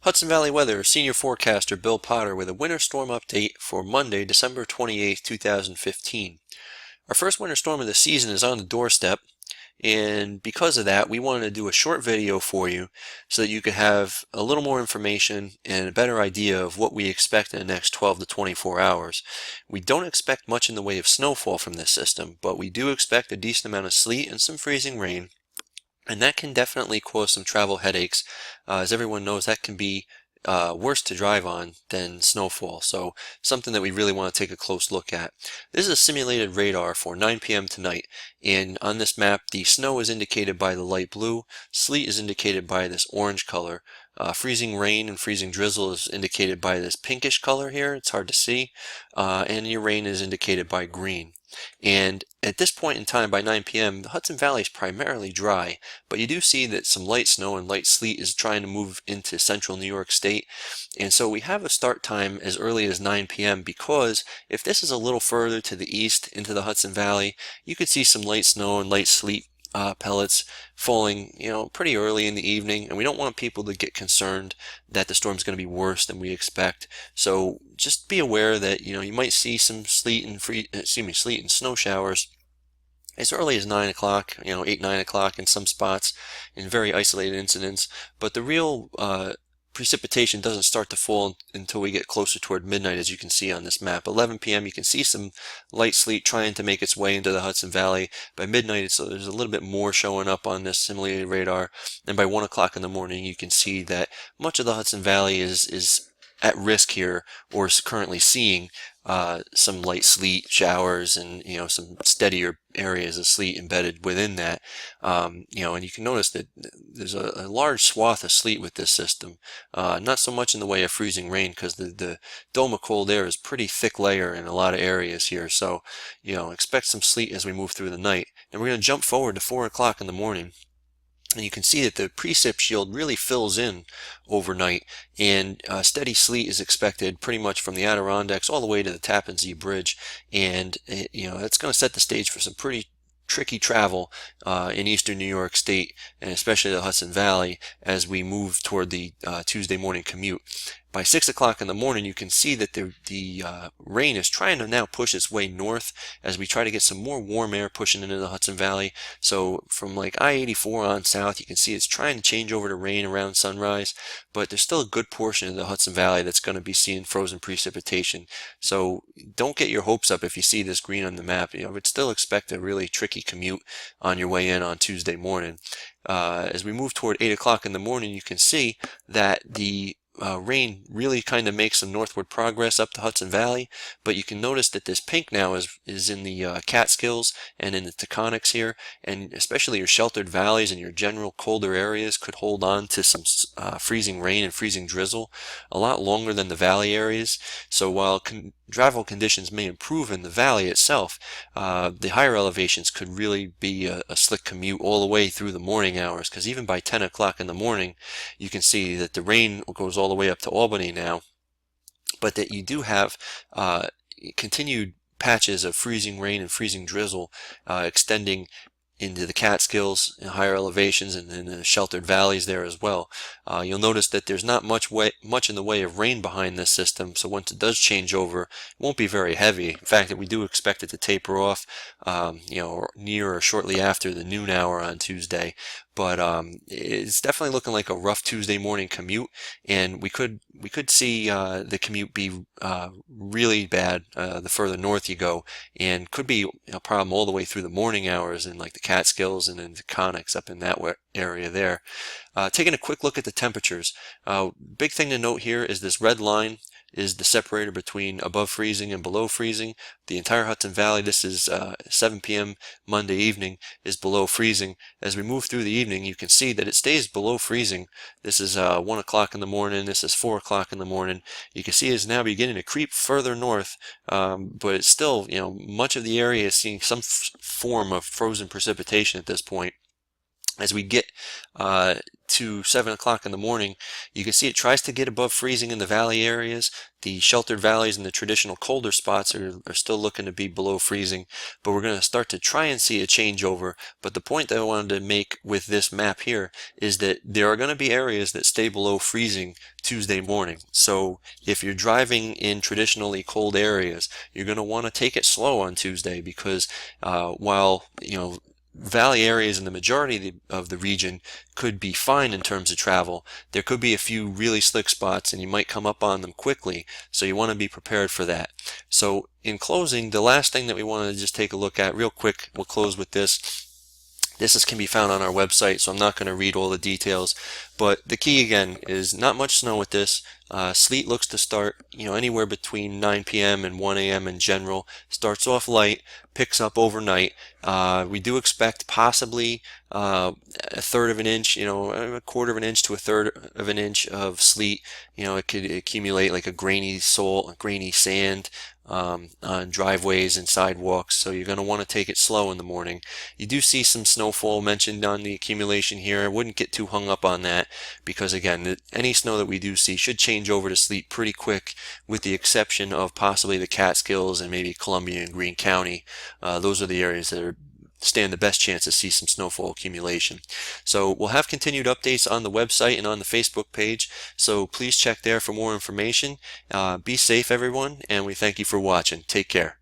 Hudson Valley Weather Senior Forecaster Bill Potter with a winter storm update for Monday, December 28th, 2015. Our first winter storm of the season is on the doorstep, and because of that, we wanted to do a short video for you so that you could have a little more information and a better idea of what we expect in the next 12 to 24 hours. We don't expect much in the way of snowfall from this system, but we do expect a decent amount of sleet and some freezing rain. And that can definitely cause some travel headaches. As everyone knows, that can be worse to drive on than snowfall. So something that we really want to take a close look at. This is a simulated radar for 9 p.m. tonight. And on this map, the snow is indicated by the light blue. Sleet is indicated by this orange color. Freezing rain and freezing drizzle is indicated by this pinkish color here. It's hard to see. And your rain is indicated by green. And at this point in time, by 9 p.m., the Hudson Valley is primarily dry, but you do see that some light snow and light sleet is trying to move into central New York State. And so we have a start time as early as 9 p.m. because if this is a little further to the east into the Hudson Valley, you could see some light snow and light sleet pellets falling, pretty early in the evening, and we don't want people to get concerned that the storm's going to be worse than we expect. So just be aware that you might see some sleet and snow showers as early as 9 o'clock, 8, 9 o'clock in some spots, in very isolated incidents. But the real precipitation doesn't start to fall until we get closer toward midnight, as you can see on this map. 11 p.m. you can see some light sleet trying to make its way into the Hudson Valley. By midnight, so there's a little bit more showing up on this simulated radar. And by 1 o'clock in the morning, you can see that much of the Hudson Valley is at risk here, or is currently seeing some light sleet showers and some steadier areas of sleet embedded within that. And you can notice that there's a large swath of sleet with this system. Not so much in the way of freezing rain, because the dome of cold air is pretty thick layer in a lot of areas here. So expect some sleet as we move through the night. And we're going to jump forward to 4 o'clock in the morning. And you can see that the precip shield really fills in overnight, and steady sleet is expected pretty much from the Adirondacks all the way to the Tappan Zee Bridge, and that's going to set the stage for some pretty tricky travel in eastern New York State, and especially the Hudson Valley, as we move toward the Tuesday morning commute. By 6 o'clock in the morning, you can see that the rain is trying to now push its way north as we try to get some more warm air pushing into the Hudson Valley. So from like I-84 on south, you can see it's trying to change over to rain around sunrise, but there's still a good portion of the Hudson Valley that's going to be seeing frozen precipitation. So don't get your hopes up if you see this green on the map. But still expect a really tricky commute on your way in on Tuesday morning. As we move toward 8 o'clock in the morning, you can see that the rain really kind of makes some northward progress up the Hudson Valley, but you can notice that this pink now is in the Catskills and in the Taconics here, and especially your sheltered valleys and your general colder areas could hold on to some freezing rain and freezing drizzle a lot longer than the valley areas. So while travel conditions may improve in the valley itself, the higher elevations could really be a slick commute all the way through the morning hours, because even by 10 o'clock in the morning, you can see that the rain goes all the way up to Albany now, but that you do have continued patches of freezing rain and freezing drizzle extending into the Catskills and higher elevations, and in the sheltered valleys there as well. You'll notice that there's not much in the way of rain behind this system, so once it does change over, it won't be very heavy. In fact, we do expect it to taper off near or shortly after the noon hour on Tuesday. But it's definitely looking like a rough Tuesday morning commute, and we could see the commute be really bad the further north you go, and could be a problem all the way through the morning hours in like the Catskills and in the Conics up in that area there. Taking a quick look at the temperatures, big thing to note here is this red line is the separator between above freezing and below freezing. The entire Hudson Valley, this is 7 p.m. Monday evening, is below freezing. As we move through the evening, you can see that it stays below freezing. This is 1 o'clock in the morning, this is 4 o'clock in the morning. You can see it's now beginning to creep further north, but it's still, much of the area is seeing some form of frozen precipitation at this point. As we get to 7 o'clock in the morning, you can see it tries to get above freezing in the valley areas. The sheltered valleys and the traditional colder spots are still looking to be below freezing, but we're going to start to try and see a changeover. But the point that I wanted to make with this map here is that there are going to be areas that stay below freezing Tuesday morning. So if you're driving in traditionally cold areas, you're going to want to take it slow on Tuesday, because while valley areas in the majority of the region could be fine in terms of travel, there could be a few really slick spots and you might come up on them quickly, so you want to be prepared for that. So in closing, the last thing that we want to just take a look at real quick, we'll close with this. This can be found on our website, so I'm not going to read all the details, but the key again is not much snow with this. Sleet looks to start anywhere between 9 p.m. and 1 a.m. in general. Starts off light, picks up overnight. We do expect possibly a third of an inch, a quarter of an inch to a third of an inch of sleet. It could accumulate like a grainy sand on driveways and sidewalks, so you're going to want to take it slow in the morning. You do see some snowfall mentioned on the accumulation here. I wouldn't get too hung up on that, because again, any snow that we do see should change over to sleet pretty quick, with the exception of possibly the Catskills and maybe Columbia and Greene County. Those are the areas that stand the best chance to see some snowfall accumulation. So we'll have continued updates on the website and on the Facebook page, so please check there for more information. Be safe, everyone, and we thank you for watching. Take care.